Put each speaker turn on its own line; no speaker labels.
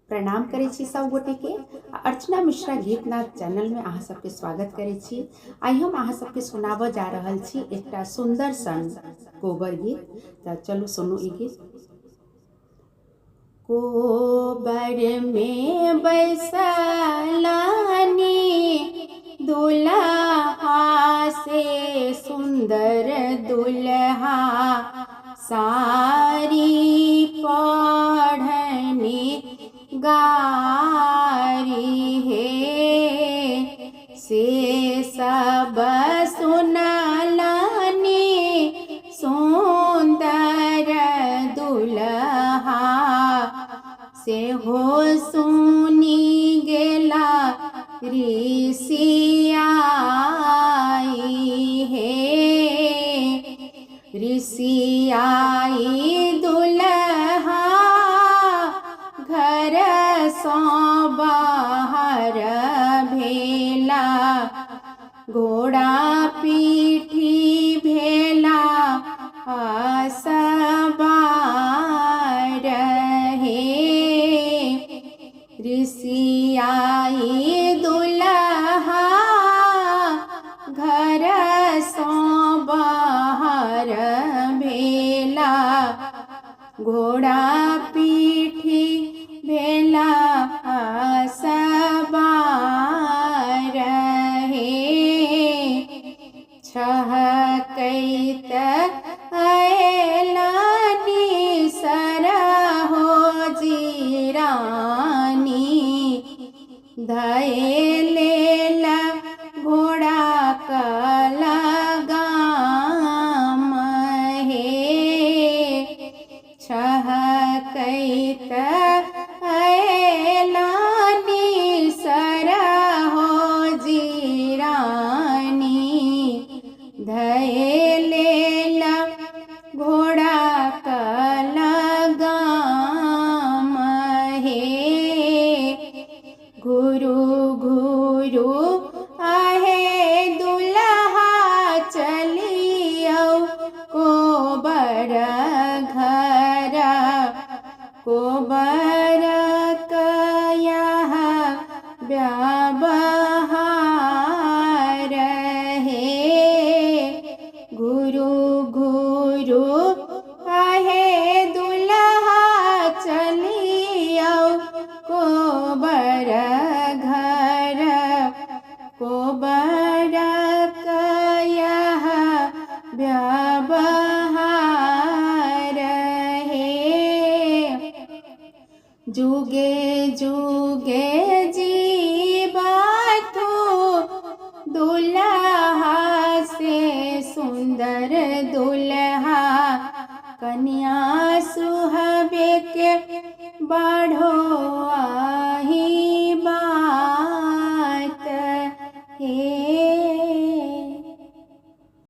प्रणाम करै छी सब गोटे के। अर्चना मिश्रा गीतनाद चैनल में अहाँ सबके स्वागत करै छी। आइ हम अहाँ सबके सुनाबऽ जा रहल छी एकटा सुंदर सन कोबर गीत। तऽ चलू सुनू ई गीत। कोबर में बैसलानी दुल्हा से सुंदर दुल्हा, सारी पढ़नी गारी है से सब सुनलानी सुंदर दुल्हा, से हो सुनी गेला ऋषियाई है, ऋषियाई दुल्हा घर सो बाहर भेला, घोड़ा पीठी भेला असबार है, ऋषियाई दुल्हा घर सो बाहर भेला, घोड़ा पीठी भेला सवार है, छहकैत अयलानी सरहो जीरानी, धैलेला घोड़ा का लगाम है, छहकैत अयलानी सरहो जीरानी, धैलेला घोड़ा का लगाम है, घुरु घुरु आहे दुल्हा चलियो कोबर घर, कोबर कयह व्यवहार है, घुरु घुरु आहे दुल्हा चलियो कोबर घर, कोबर कयह व्यवहार है, जुगे जुगे जीवथु दुल्हा से सुंदर दुल्हा, कन्या सुहावे के बढ़ो